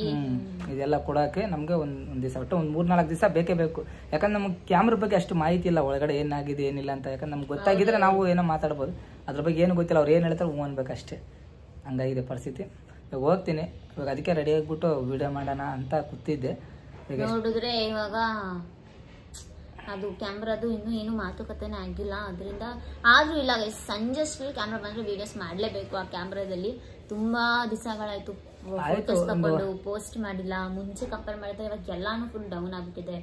ಇದೆಲ್ಲ ಕೊಡೋಕೆ ನಮಗೆ ಒಂದು ದಿವಸ ಒಟ್ಟು ಒಂದು 3-4 ದಿವಸ ಬೇಕೇ ಬೇಕು. ಯಾಕಂದ್ರೆ ನಮ್ಗೆ ಕ್ಯಾಮ್ರಾ ಬಗ್ಗೆ ಅಷ್ಟು ಮಾಹಿತಿ ಇಲ್ಲ, ಒಳಗಡೆ ಏನಾಗಿದೆ ಏನಿಲ್ಲ ಅಂತ. ಯಾಕಂದ್ರೆ ನಮ್ಗೆ ಗೊತ್ತಾಗಿದ್ರೆ ನಾವು ಏನೋ ಮಾತಾಡ್ಬೋದು. ಅದ್ರ ಬಗ್ಗೆ ಏನು ಗೊತ್ತಿಲ್ಲ, ಅವ್ರು ಏನು ಹೇಳ್ತಾರೆ ಹ್ಞೂ ಅನ್ಬೇಕಷ್ಟೇ. ಹಂಗಾಗಿದೆ ಪರಿಸ್ಥಿತಿ. ಇವಾಗ ಹೋಗ್ತೀನಿ. ಇವಾಗ ಅದಕ್ಕೆ ರೆಡಿ ಆಗಿಬಿಟ್ಟು ವಿಡಿಯೋ ಮಾಡೋಣ ಅಂತ ಕೂತಿದ್ದೆ. ನೋಡಿದ್ರೆ ಇವಾಗ ಅದು ಕ್ಯಾಮ್ರಾದು ಇನ್ನೂ ಏನು ಮಾತುಕತೆನೇ ಆಗಿಲ್ಲ. ಅದರಿಂದ ಆದ್ರೂ ಇಲ್ಲ ಸಂಜೆ ಅಷ್ಟರಲ್ಲಿ ಕ್ಯಾಮ್ರಾ ಬಂದ್ರೆ ವಿಡಿಯೋಸ್ ಮಾಡಲೇಬೇಕು. ಆ ಕ್ಯಾಮ್ರಾದಲ್ಲಿ ತುಂಬಾ ದಿವಸಗಳಾಯ್ತು ಫೋಟೋಸ್ ತಗೊಂಡು ಪೋಸ್ಟ್ ಮಾಡಿಲ್ಲ. ಮುಂಚೆ ಕಂಪೇರ್ ಮಾಡಿದ್ರೆ ಇವಾಗ ಎಲ್ಲಾನು ಫುಲ್ ಡೌನ್ ಆಗ್ಬಿಟ್ಟಿದೆ.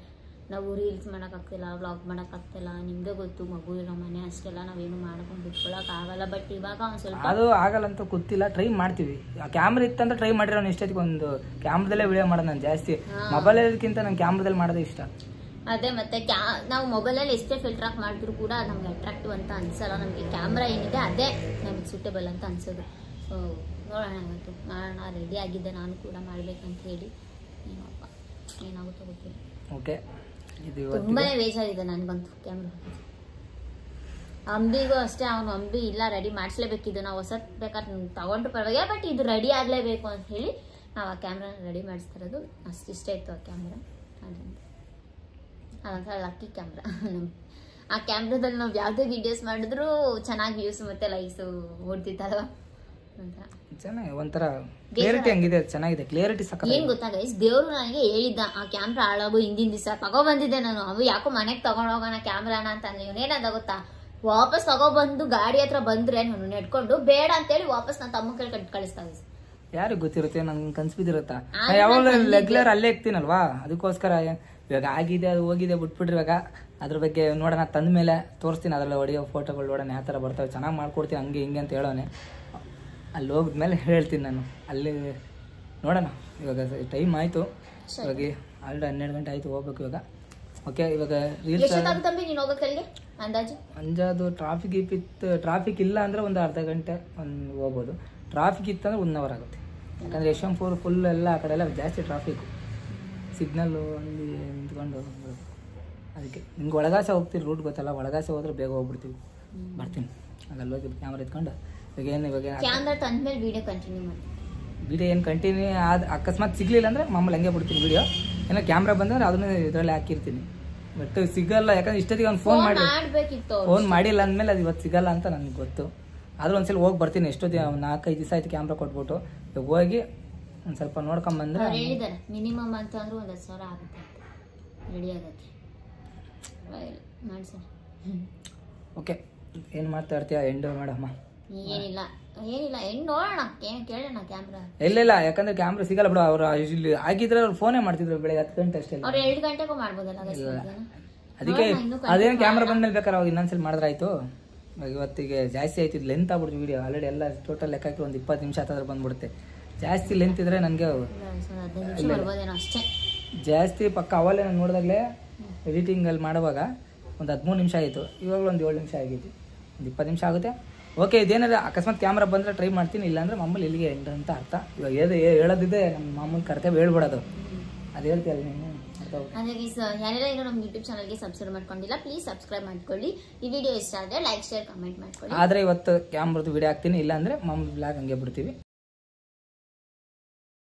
ನಾವು ರೀಲ್ಸ್ ಮಾಡೋಕ್ಕಾಗ್ತಿಲ್ಲ, ವ್ಲಾಗ್ ಮಾಡೋಕ್ಕಾಗ್ತಿಲ್ಲ. ನಿಮ್ಗೆ ಗೊತ್ತು, ಮಗು ಇರೋ ಮನೆ ಅಷ್ಟೆಲ್ಲ ನಾವೇನು ಮಾಡ್ಕೊಂಡು ಬಿಟ್ಕೊಳಕ್ ಆಗಲ್ಲ. ಬಟ್ ಇವಾಗ ಒಂದು ಸ್ವಲ್ಪ ಅದು ಆಗಲ್ಲ ಅಂತ ಗೊತ್ತಿಲ್ಲ, ಟ್ರೈ ಮಾಡ್ತೀವಿ. ಆ ಕ್ಯಾಮ್ರಾ ಇತ್ತಂದ್ರೆ ಟ್ರೈ ಮಾಡಿರೋ ಇಷ್ಟೊತ್ತಿಗೆ ಒಂದು ಕ್ಯಾಮ್ರಾದಲ್ಲೇ ವಿಡಿಯೋ ಮಾಡೋದು. ನಾನು ಜಾಸ್ತಿ ಮೊಬೈಲ್ಗಿಂತ ನಂಗೆ ಕ್ಯಾಮ್ರಾದಲ್ಲಿ ಮಾಡೋದೇ ಇಷ್ಟ. ಅದೇ ಮತ್ತೆ ನಾವು ಮೊಬೈಲಲ್ಲಿ ಎಷ್ಟೇ ಫಿಲ್ಟರ್ ಆಫ್ ಮಾಡಿದ್ರು ಕೂಡ ನಮ್ಗೆ ಅಟ್ರಾಕ್ಟಿವ್ ಅಂತ ಅನ್ಸಲ್ಲ. ನಮಗೆ ಕ್ಯಾಮ್ರಾ ಏನಿದೆ ಅದೇ ನಮಗೆ ಸೂಟೇಬಲ್ ಅಂತ ಅನ್ಸೋದು. ಸೊ ನೋಡೋಣ, ಇವತ್ತು ಮಾಡೋಣ. ರೆಡಿ ಆಗಿದ್ದೆ ನಾನು ಕೂಡ ಮಾಡ್ಬೇಕಂತ ಹೇಳಿ. ಏನಪ್ಪ ಏನಾಗುತ್ತೋ ಗೊತ್ತಿಲ್ಲ. ಓಕೆ, ತುಂಬಾ ಬೇಜಾರಿದೆ ನನಗಂತೂ ಕ್ಯಾಮ್ರಾ. ಅಂಬಿಗೂ ಅಷ್ಟೇ, ಅವನು ಅಂಬಿ ಇಲ್ಲ ರೆಡಿ ಮಾಡಿಸ್ಲೇಬೇಕಿದ್ದು. ನಾವು ಹೊಸದು ಬೇಕಾದ್ರೆ ತಗೊಂಡ್ರು ಪರವಾಗಿಲ್ಲ, ಬಟ್ ಇದು ರೆಡಿ ಆಗಲೇಬೇಕು ಅಂತ ಹೇಳಿ ನಾವು ಆ ಕ್ಯಾಮ್ರಾನ ರೆಡಿ ಮಾಡಿಸ್ತಿರೋದು. ಅಷ್ಟಿಷ್ಟ ಇತ್ತು ಆ ಕ್ಯಾಮ್ರಾ. ಅದಂತ ಲಕ್ಕಿ ಕ್ಯಾಮ್ರಾ. ಆ ಕ್ಯಾಮ್ರಾದಲ್ಲಿ ನಾವು ಯಾವುದೇ ವಿಡಿಯೋಸ್ ಮಾಡಿದ್ರು ಚೆನ್ನಾಗಿ ವ್ಯೂಸ್ ಮತ್ತೆ ಲೈಕ್ಸ್ ಓಡ್ತಿತ್ತಲ್ವ ಅಂತ. ಚೆನ್ನಾಗಿ ಒಂಥರ ಕ್ಲಿಯರಿಟಿ ಹಂಗಿದೆ, ಚೆನ್ನಾಗಿದೆ ಕ್ಲಿಯರಿಟಿ ಸಾಕು. ಏನ್ ಗೊತ್ತಾ ಗೈಸ್, ದೇವ್ರು ನನಗೆ ಹೇಳಿದ್ದ ಆ ಕ್ಯಾಮ್ರಾ ಹಾಳಾಗು ಹಿಂದಿನ ದಿವಸ ತಗೊಬಂದಿದ್ದೆ ನಾನು. ಅವು ಯಾಕೋ ಮನೆಗೆ ತಗೊಂಡೋಗೋಣ ಕ್ಯಾಮ್ರಾನ ಅಂತ ಅಂದ್ರೆ ಇವನೇನಂದ ಗೊತ್ತಾ, ವಾಪಸ್ ತಗೊಬಂದು ಗಾಡಿ ಹತ್ರ ಬಂದ್ರೆ ನಾನು ನೆಡ್ಕೊಂಡು ಬೇಡ ಅಂತೇಳಿ ವಾಪಸ್ ನಾನು ತಮ್ಮ ಕೈ ಕಳಿಸ್ತಾ. ಯಾರಿಗೆ ಗೊತ್ತಿರುತ್ತೆ, ನನ್ಗೆ ಕನ್ಸ್ಬಿದ್ದಿರುತ್ತಾ. ಯಾವಾಗ ರೆಗ್ಯುಲರ್ ಅಲ್ಲೇ ಇರ್ತೀನಲ್ವಾ, ಅದಕ್ಕೋಸ್ಕರ ಇವಾಗ ಆಗಿದೆ ಅದು ಹೋಗಿದೆ ಬಿಟ್ಬಿಟ್ರಿ. ಇವಾಗ ಅದ್ರ ಬಗ್ಗೆ ನೋಡೋಣ, ತಂದ ಮೇಲೆ ತೋರಿಸ್ತೀನಿ. ಅದರಲ್ಲಿ ಹೊಡೆಯೋ ಫೋಟೋಗಳು ನೋಡೋಣ ಯಾವ ಥರ ಬರ್ತವೆ, ಚೆನ್ನಾಗಿ ಮಾಡ್ಕೊಡ್ತೀನಿ ಹಂಗೆ ಹಿಂಗೆ ಅಂತ ಹೇಳೋನೆ. ಅಲ್ಲಿ ಹೋಗಿದ್ಮೇಲೆ ಹೇಳ್ತೀನಿ ನಾನು. ಅಲ್ಲಿ ನೋಡೋಣ. ಇವಾಗ ಟೈಮ್ ಆಯಿತು, ಇವಾಗ ಆಲ್ರೆಡಿ 12 ಗಂಟೆ ಆಯಿತು, ಹೋಗ್ಬೇಕು ಇವಾಗ. ಓಕೆ, ಇವಾಗ ರೀಲ್ಸ್ ಅಂಜಾದು ಟ್ರಾಫಿಕ್ ಇಲ್ಲ ಅಂದರೆ ಒಂದು ಅರ್ಧ ಗಂಟೆ ಹೋಗ್ಬೋದು. ಟ್ರಾಫಿಕ್ ಇತ್ತಂದ್ರೆ 1 ಅವರ್ ಆಗುತ್ತೆ. ಯಾಕಂದರೆ ಯಶವಂತಪುರ ಫುಲ್ ಎಲ್ಲ ಆ ಕಡೆ ಎಲ್ಲ ಜಾಸ್ತಿ ಟ್ರಾಫಿಕ್ಕು, ಸಿಗ್ನಲ್ಲು ಅಲ್ಲಿ ನಿಂತ್ಕೊಂಡು. ಅದಕ್ಕೆ ನಿಮ್ಗೆ ಒಳಗಾಸೆ ಹೋಗ್ತೀರಿ, ರೂಟ್ ಗೊತ್ತಲ್ಲ, ಒಳಗಾಸೆ ಹೋದ್ರೆ ಬೇಗ ಹೋಗ್ಬಿಡ್ತೀವಿ. ಬರ್ತೀನಿ ಅಲ್ಲಿ ಹೋಗಿ ಕ್ಯಾಮ್ರಾ ಎತ್ಕೊಂಡು. ಇವಾಗ ವಿಡಿಯೋ ಏನು ಕಂಟಿನ್ಯೂ ಅಕಸ್ಮಾತ್ ಸಿಗಲಿಲ್ಲ ಅಂದರೆ ಮಾಮೂಲಿ ಹಂಗೆ ಬಿಡ್ತೀನಿ ವಿಡಿಯೋ. ಏನೋ ಕ್ಯಾಮ್ರಾ ಬಂದರೆ ಅದನ್ನು ಇದರಲ್ಲಿ ಹಾಕಿರ್ತೀನಿ. ಬಟ್ ಸಿಗಲ್ಲ, ಯಾಕಂದ್ರೆ ಇಷ್ಟೊತ್ತಿಗೆ ಅವ್ನು ಫೋನ್ ಮಾಡಿಲ್ಲ ಅಂದಮೇಲೆ ಅದು ಇವತ್ತು ಸಿಗಲ್ಲ ಅಂತ ನನಗೆ ಗೊತ್ತು. ಆದರೂ ಒಂದ್ಸಲ ಹೋಗಿ ಬರ್ತೀನಿ. ಎಷ್ಟೊತ್ತಿಗೆ 4-5 ದಿವಸ ಆಯ್ತು ಕ್ಯಾಮ್ರಾ ಕೊಟ್ಬಿಟ್ಟು. ಇವಾಗ ಹೋಗಿ ಒಂದು ಸ್ವಲ್ಪ ನೋಡ್ಕೊಂಬಂದ್ರೆ ಮಿನಿಮಮ್ ಅಂತ ಅಂದ್ರೆ 10,000 ಆಗುತ್ತೆ ರೆಡಿ ಆಗೋಕ್ಕೆ. ಓಕೆ, ಏನು ಮಾಡ್ತಾ ಇರ್ತೀಯ ಎಂಡ್ ಮಾಡಮ್ಮ? ಏನಿಲ್ಲ ಹೆಣ್ಣು ನೋಡೋಣ, ಕೇಳೋಣ ಕ್ಯಾಮ್ರಾ. ಇಲ್ಲ, ಯಾಕಂದ್ರೆ ಕ್ಯಾಮ್ರಾ ಸಿಗಲ್ಲ ಬಿಡು. ಅವ್ರು ಇಲ್ಲಿ ಆಗಿದ್ರೆ ಅವ್ರು ಫೋನೇ ಮಾಡ್ತಿದ್ರು ಬೆಳಗ್ಗೆ 10 ಗಂಟೆ ಅಷ್ಟೇ. ಅವ್ರು 2 ಗಂಟೆಗೂ ಮಾಡ್ಬೋದಲ್ಲ. ಅದಕ್ಕೆ ಅದೇನು ಕ್ಯಾಮ್ರಾ ಬಂದ್ಮೇಲೆ ಬೇಕಾದ್ರೆ ಅವಾಗ ಇನ್ನೊಂದ್ಸಲ ಮಾಡಿದ್ರೆ ಆಯ್ತು. ಇವತ್ತಿಗೆ ಜಾಸ್ತಿ ಆಯ್ತು, ಲೆಂತ್ ಆಗ್ಬಿಡ್ತು ವಿಡಿಯೋ. ಆಲ್ರೆಡಿ ಎಲ್ಲ ಟೋಟಲ್ ಲೆಕ್ಕ ಹಾಕಿ ಒಂದು 20 ನಿಮಿಷ ಹತ್ತಿರ ಬಂದ್ಬಿಡುತ್ತೆ. ಜಾಸ್ತಿ ಲೆಂತ್ ಇದ್ರೆ ನನಗೆ ಜಾಸ್ತಿ ಪಕ್ಕ ಅವಲ್ಲೇ ನಾನು ನೋಡಿದಾಗಲೇ ಎಡಿಟಿಂಗಲ್ಲಿ ಮಾಡುವಾಗ ಒಂದು 13 ನಿಮಿಷ ಆಯಿತು. ಇವಾಗಲೂ ಒಂದು 7 ನಿಮಿಷ ಆಗೈತಿ, ಒಂದು 20 ನಿಮಿಷ ಆಗುತ್ತೆ. ಓಕೆ, ಇದೇನಾದ್ರೆ ಅಕಸ್ಮಾತ್ ಕ್ಯಾಮ್ರಾ ಬಂದರೆ ಟ್ರೈ ಮಾಡ್ತೀನಿ. ಇಲ್ಲಾಂದ್ರೆ ಮಾಮೂಲಿ ಇಲ್ಲಿಗೆ ಎಂಡ್ ಅಂತ ಅರ್ಥ. ಇವಾಗ ಹೇಳೋದಿದೆ ನಮ್ಮ ಮಾಮೂಲಿ ಕರ್ತವ್ಯ ಹೇಳ್ಬಿಡೋದು. ಅದು ಹೇಳ್ತೀಯಲ್ಲ ನೀನು. ಹಾಗಾಗಿ ಯಾರೆಲ್ಲ ಇನ್ನೂ ನಮ್ಮ ಯೂಟ್ಯೂಬ್ ಚಾನಲ್ಗೆ ಸಬ್ಸ್ಕ್ರೈಬ್ ಮಾಡ್ಕೊಂಡಿಲ್ಲ, ಪ್ಲೀಸ್ ಸಬ್ಸ್ಕ್ರೈಬ್ ಮಾಡ್ಕೊಳ್ಳಿ. ಈ ವಿಡಿಯೋ ಇಷ್ಟ ಆದರೆ ಲೈಕ್, ಶೇರ್, ಕಮೆಂಟ್ ಮಾಡ್ಕೊಳ್ಳಿ. ಆದರೆ ಇವತ್ತು ಕ್ಯಾಮ್ರಾದು ವಿಡಿಯೋ ಹಾಕ್ತೀನಿ, ಇಲ್ಲಾಂದರೆ ಮಾಮೂಲಿ ಬ್ಲಾಗ್ ಹಂಗೆ ಬಿಡ್ತೀವಿ.